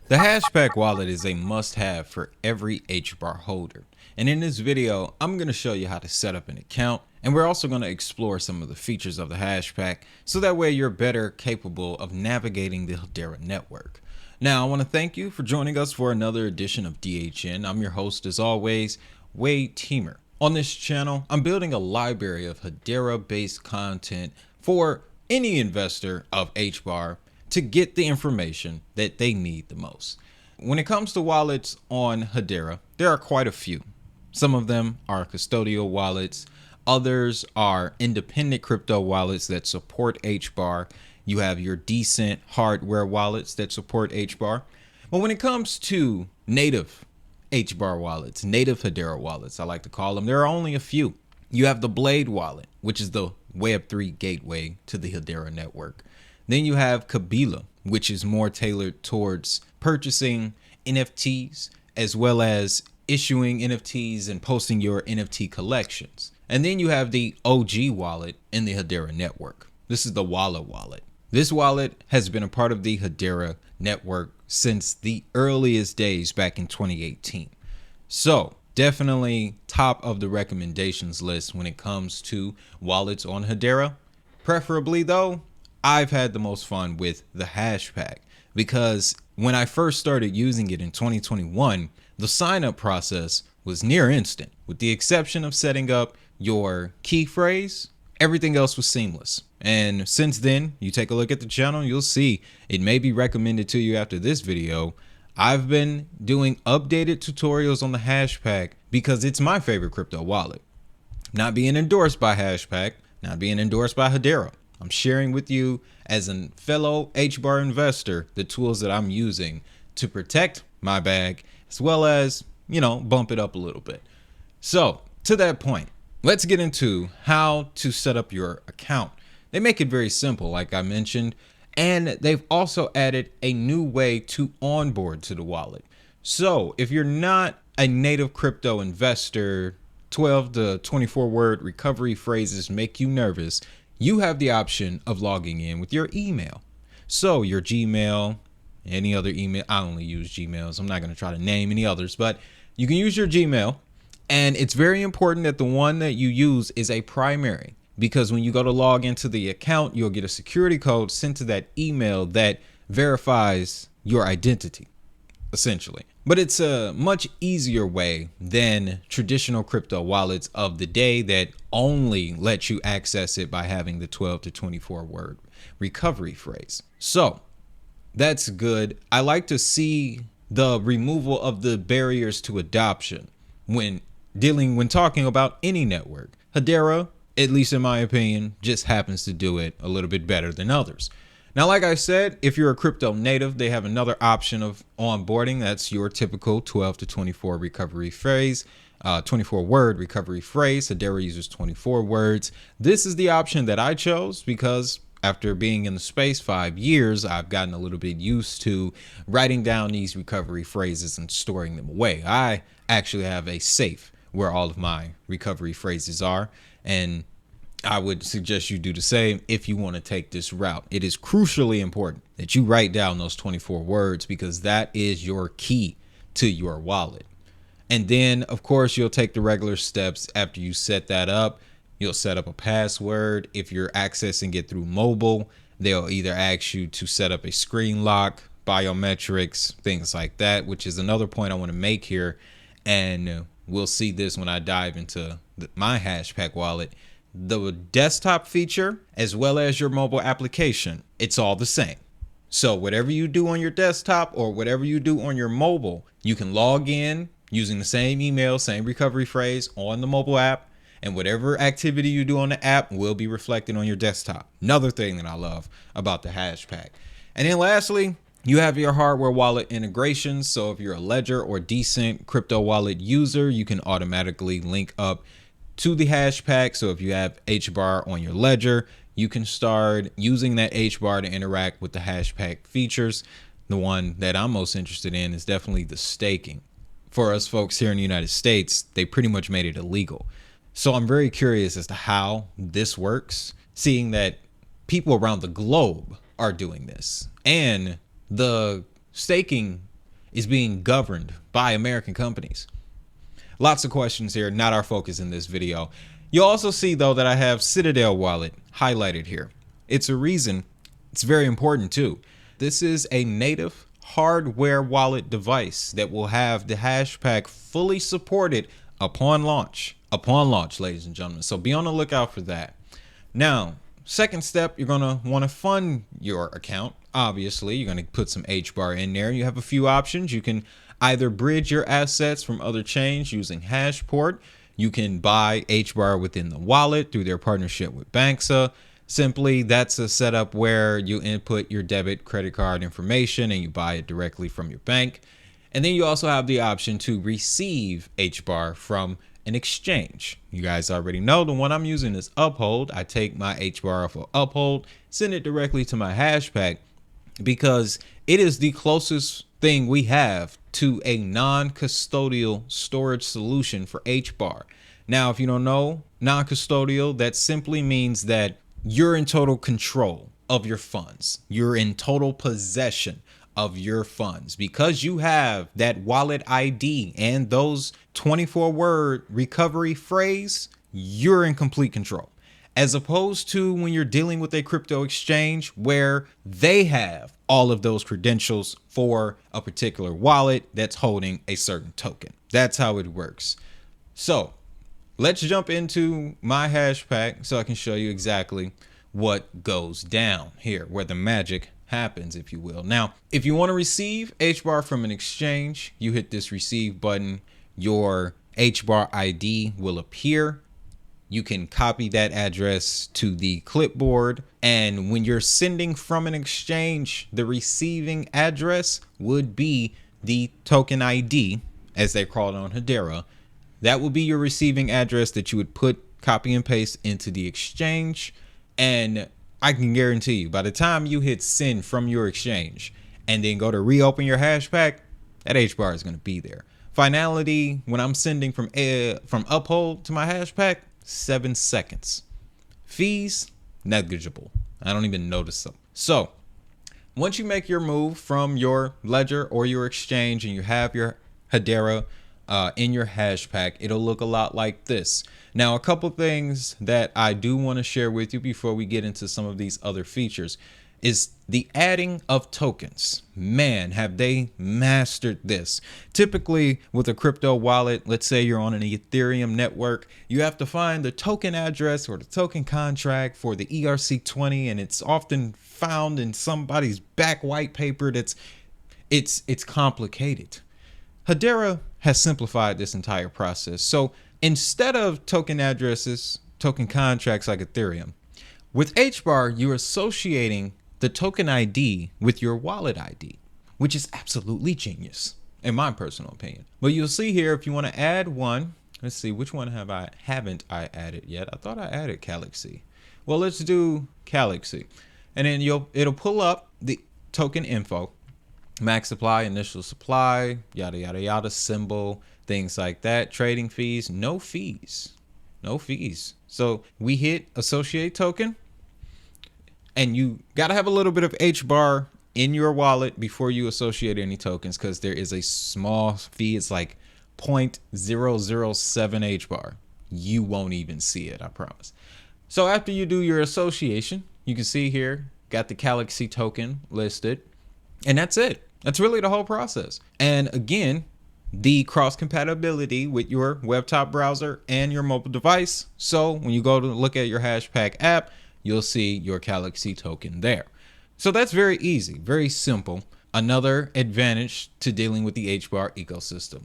The HashPack wallet is a must-have for every HBAR holder. And in this video, I'm going to show you how to set up an account, and we're also going to explore some of the features of the HashPack so that way you're better capable of navigating the Hedera network. Now, I want to thank you for joining us for another edition of DHN. I'm your host, as always, Wade Teamer. On this channel, I'm building a library of Hedera-based content for any investor of HBAR to get the information that they need the most. When it comes to wallets on Hedera, there are quite a few. Some of them are custodial wallets. Others are independent crypto wallets that support HBAR. You have your decent hardware wallets that support HBAR. But when it comes to native HBAR wallets, native Hedera wallets, I like to call them, there are only a few. You have the Blade wallet, which is the Web3 gateway to the Hedera network. Then you have Kabila, which is more tailored towards purchasing NFTs as well as issuing NFTs and posting your NFT collections. And then you have the OG wallet in the Hedera network. This is the Walla wallet. This wallet has been a part of the Hedera network since the earliest days back in 2018. So definitely top of the recommendations list when it comes to wallets on Hedera. Preferably though, I've had the most fun with the HashPack because when I first started using it in 2021, the sign up process was near instant. With the exception of setting up your key phrase, everything else was seamless. And since then, you take a look at the channel, you'll see it may be recommended to you after this video. I've been doing updated tutorials on the HashPack because it's my favorite crypto wallet. Not being endorsed by HashPack, not being endorsed by Hedera. I'm sharing with you as a fellow HBAR investor the tools that I'm using to protect my bag as well as, bump it up a little bit. So to that point, let's get into how to set up your account. They make it very simple, like I mentioned, and they've also added a new way to onboard to the wallet. So if you're not a native crypto investor, 12 to 24 word recovery phrases make you nervous, you have the option of logging in with your email. So your Gmail, any other email, I only use Gmails. I'm not going to try to name any others, but you can use your Gmail. And it's very important that the one that you use is a primary, because when you go to log into the account, you'll get a security code sent to that email that verifies your identity, essentially. But it's a much easier way than traditional crypto wallets of the day that only let you access it by having the 12 to 24 word recovery phrase. So that's good. I like to see the removal of the barriers to adoption when talking about any network. Hedera, at least in my opinion, just happens to do it a little bit better than others. Now, like I said, if you're a crypto native, they have another option of onboarding. That's your typical 12 to 24 recovery phrase, 24 word recovery phrase. Hedera uses 24 words. This is the option that I chose because after being in the space 5 years, I've gotten a little bit used to writing down these recovery phrases and storing them away. I actually have a safe where all of my recovery phrases are, and I would suggest you do the same if you want to take this route. It is crucially important that you write down those 24 words because that is your key to your wallet. And then, of course, you'll take the regular steps after you set that up. You'll set up a password. If you're accessing it through mobile, they'll either ask you to set up a screen lock, biometrics, things like that, which is another point I want to make here. And we'll see this when I dive into my HashPack wallet. The desktop feature as well as your mobile application, it's all the same. So whatever you do on your desktop or whatever you do on your mobile, you can log in using the same email, same recovery phrase on the mobile app, and whatever activity you do on the app will be reflected on your desktop. Another thing that I love about the HashPack. And then lastly, you have your hardware wallet integrations. So if you're a Ledger or decent crypto wallet user, you can automatically link up to the HashPack. So if you have HBAR on your Ledger, you can start using that HBAR to interact with the HashPack features. The one that I'm most interested in is definitely the staking. For us folks here in the United States, they pretty much made it illegal. So I'm very curious as to how this works, seeing that people around the globe are doing this. And the staking is being governed by American companies? Lots of questions here, not our focus in this video. You'll also see though that I have Citadel wallet highlighted here. It's a reason. It's very important too. This is a native hardware wallet device that will have the HashPack fully supported upon launch, ladies and gentlemen. So be on the lookout for that. Now, second step, you're going to want to fund your account. Obviously, you're going to put some HBAR in there. You have a few options. You can either bridge your assets from other chains using Hashport. You can buy HBAR within the wallet through their partnership with Banxa. Simply, that's a setup where you input your debit, credit card information and you buy it directly from your bank. And then you also have the option to receive HBAR from an exchange. You guys already know the one I'm using is Uphold. I take my HBAR off of Uphold, send it directly to my HashPack because it is the closest thing we have to a non-custodial storage solution for HBAR. Now, if you don't know, non-custodial, that simply means that you're in total control of your funds. You're in total possession of your funds because you have that wallet ID and those 24-word recovery phrase. You're in complete control, as opposed to when you're dealing with a crypto exchange where they have all of those credentials for a particular wallet that's holding a certain token. That's how it works. So let's jump into my HashPack so I can show you exactly what goes down here, where the magic happens, if you will. Now, if you want to receive HBAR from an exchange, you hit this receive button. Your HBAR ID will appear. You can copy that address to the clipboard. And when you're sending from an exchange, the receiving address would be the token ID, as they call it on Hedera. That would be your receiving address that you would put, copy and paste into the exchange. And I can guarantee you, by the time you hit send from your exchange and then go to reopen your HashPack, that HBAR is going to be there. Finality, when I'm sending from Uphold to my HashPack, 7 seconds. Fees, negligible. I don't even notice them. So once you make your move from your ledger or your exchange and you have your Hedera in your HashPack, it'll look a lot like this. Now, a couple things that I do want to share with you before we get into some of these other features is the adding of tokens. Man, have they mastered this. Typically with a crypto wallet, let's say you're on an Ethereum network, you have to find the token address or the token contract for the ERC20, and it's often found in somebody's back white paper. It's complicated. Hedera has simplified this entire process. So instead of token addresses, token contracts like Ethereum, with HBAR, you're associating the token ID with your wallet ID, which is absolutely genius in my personal opinion. But you'll see here, if you want to add one, let's see, which one haven't I added yet? I thought I added Galaxy. Well, let's do Galaxy. And then it'll pull up the token info. Max supply, initial supply, yada, yada, yada, symbol, things like that. Trading fees, no fees, no fees. So we hit associate token, and you got to have a little bit of HBAR in your wallet before you associate any tokens, because there is a small fee. It's like 0.007 HBAR. You won't even see it, I promise. So after you do your association, you can see here, got the Galaxy token listed. And that's it. That's really the whole process. And again, the cross compatibility with your web-top browser and your mobile device. So when you go to look at your HashPack app, you'll see your Galaxy token there. So that's very easy, very simple. Another advantage to dealing with the HBAR ecosystem.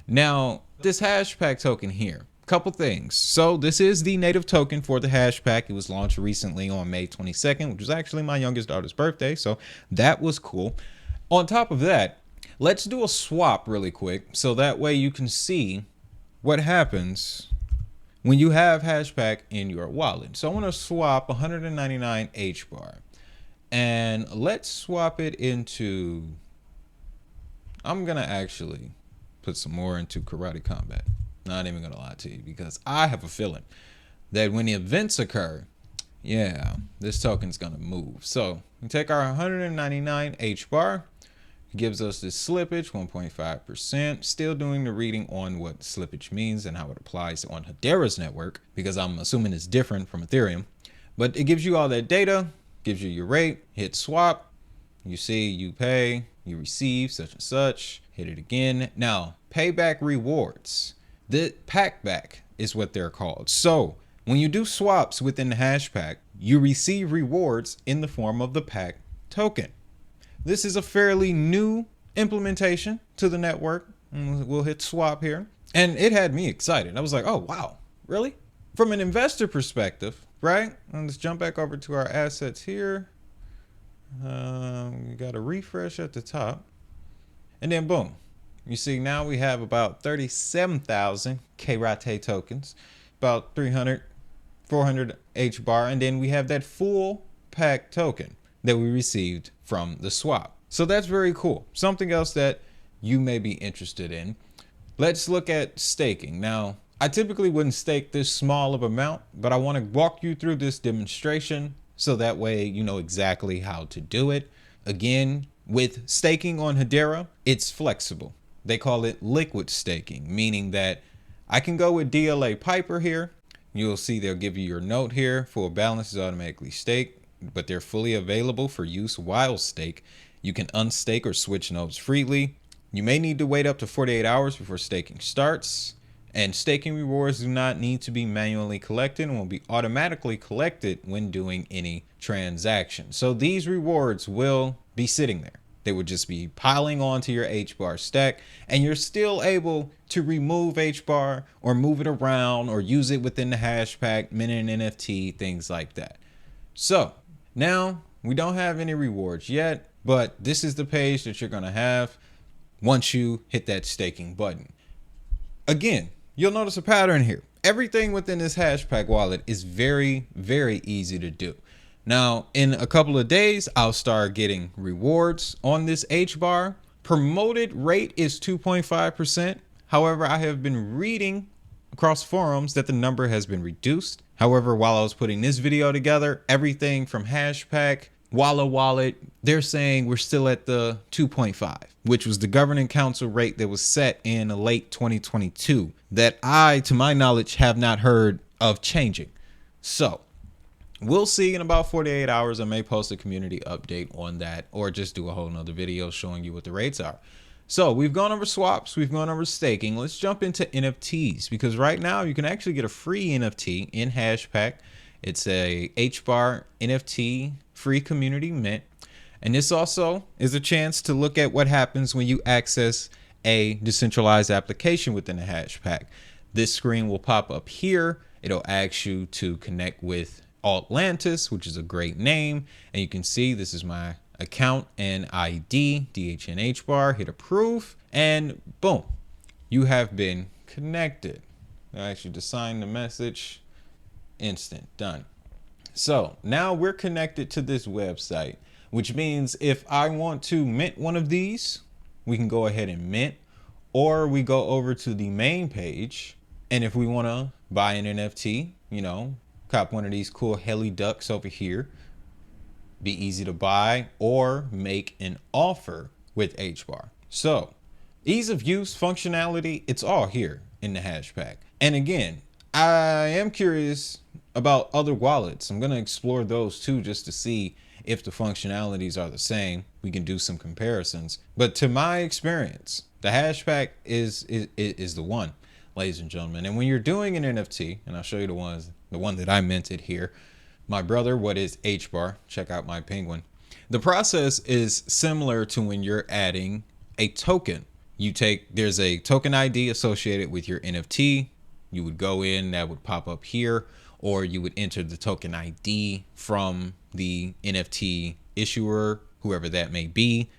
Now, this HashPack token here, couple things. So this is the native token for the HashPack. It was launched recently on May 22nd, which was actually my youngest daughter's birthday. So that was cool. On top of that, let's do a swap really quick, so that way you can see what happens when you have HashPack in your wallet. So I want to swap 199 HBAR, and let's swap it into, I'm going to actually put some more into Karate Combat. Not even gonna lie to you, because I have a feeling that when the events occur, yeah, this token's gonna move. So we take our 199 HBAR, It gives us this slippage, 1.5%, still doing the reading on what slippage means and how it applies on Hedera's network, because I'm assuming it's different from Ethereum. But it gives you all that data, gives you your rate, hit swap, you see you pay, you receive such and such, hit it again. Now, payback rewards. The packback is what they're called. So when you do swaps within the HashPack, you receive rewards in the form of the pack token. This is a fairly new implementation to the network. We'll hit swap here. And it had me excited. I was like, oh, wow, really? From an investor perspective, right? Let's jump back over to our assets here. We got a refresh at the top. And then boom. You see now we have about 37,000 K-Rate tokens, about 300, 400 HBAR. And then we have that full pack token that we received from the swap. So that's very cool. Something else that you may be interested in. Let's look at staking. Now, I typically wouldn't stake this small of amount, but I want to walk you through this demonstration so that way you know exactly how to do it. Again, with staking on Hedera, it's flexible. They call it liquid staking, meaning that I can go with DLA Piper here. You'll see they'll give you your note here. Full balance is automatically staked, but they're fully available for use while stake. You can unstake or switch nodes freely. You may need to wait up to 48 hours before staking starts. And staking rewards do not need to be manually collected and will be automatically collected when doing any transaction. So these rewards will be sitting there. They would just be piling onto your HBAR stack, and you're still able to remove HBAR or move it around or use it within the HashPack, mint an NFT, things like that. So now we don't have any rewards yet, but this is the page that you're going to have once you hit that staking button. Again, you'll notice a pattern here. Everything within this HashPack wallet is very, very easy to do. Now, in a couple of days, I'll start getting rewards on this HBAR. Promoted rate is 2.5%. However, I have been reading across forums that the number has been reduced. However, while I was putting this video together, everything from HashPack, Walla Wallet, they're saying we're still at the 2.5, which was the governing council rate that was set in late 2022 that I, to my knowledge, have not heard of changing. So we'll see in about 48 hours. I may post a community update on that or just do a whole nother video showing you what the rates are. So we've gone over swaps, we've gone over staking. Let's jump into NFTs, because right now you can actually get a free NFT in HashPack. It's a HBAR NFT free community mint. And this also is a chance to look at what happens when you access a decentralized application within the HashPack. This screen will pop up here. It'll ask you to connect with Atlantis, which is a great name. And you can see this is my account and ID, DHNHBAR, hit approve, and boom, you have been connected. I ask you to sign the message, instant, done. So now we're connected to this website, which means if I want to mint one of these, we can go ahead and mint, or we go over to the main page. And if we want to buy an NFT, you know, cop one of these cool heli ducks over here, be easy to buy, or make an offer with HBAR. So ease of use, functionality, it's all here in the HashPack. And again, I am curious about other wallets. I'm going to explore those too, just to see if the functionalities are the same. We can do some comparisons. But to my experience, the HashPack is the one, ladies and gentlemen. And when you're doing an NFT, and I'll show you the one that I minted here, my brother, what is HBAR? Check out my penguin. The process is similar to when you're adding a token. There's a token ID associated with your NFT. You would go in, that would pop up here, or you would enter the token ID from the NFT issuer, whoever that may be,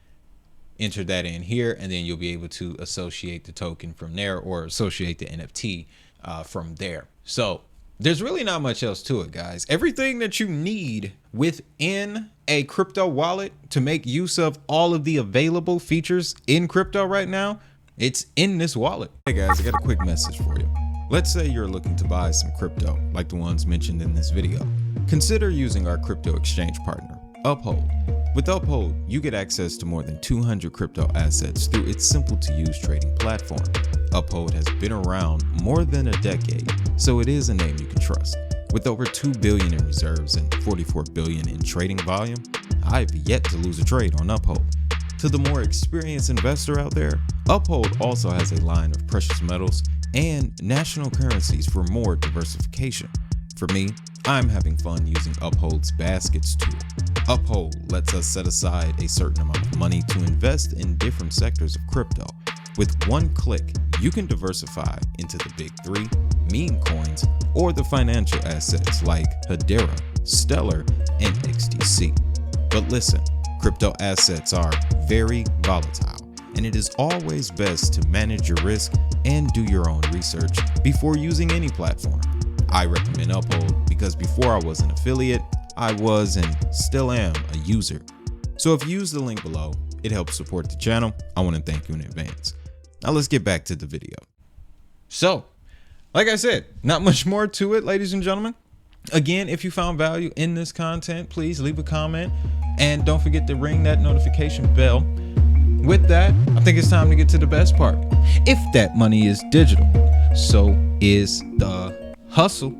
enter that in here, and then you'll be able to associate the token from there, or associate the NFT from there. So there's really not much else to it, guys. Everything that you need within a crypto wallet to make use of all of the available features in crypto right now, it's in this wallet. Hey guys, I got a quick message for you. Let's say you're looking to buy some crypto like the ones mentioned in this video. Consider using our crypto exchange partner, Uphold. With Uphold, you get access to more than 200 crypto assets through its simple to use trading platform. Uphold has been around more than a decade, so it is a name you can trust. With over 2 billion in reserves and 44 billion in trading volume, I've yet to lose a trade on Uphold. To the more experienced investor out there, Uphold also has a line of precious metals and national currencies for more diversification. For me, I'm having fun using Uphold's baskets tool. Uphold lets us set aside a certain amount of money to invest in different sectors of crypto. With one click, you can diversify into the big three, meme coins, or the financial assets like Hedera, Stellar, and XDC. But listen, crypto assets are very volatile, and it is always best to manage your risk and do your own research before using any platform. I recommend Uphold because before I was an affiliate, I was and still am a user. So if you use the link below, it helps support the channel. I want to thank you in advance. Now let's get back to the video. So, like I said, not much more to it, ladies and gentlemen. Again, if you found value in this content, please leave a comment and don't forget to ring that notification bell. With that, I think it's time to get to the best part. If that money is digital, so is the hustle.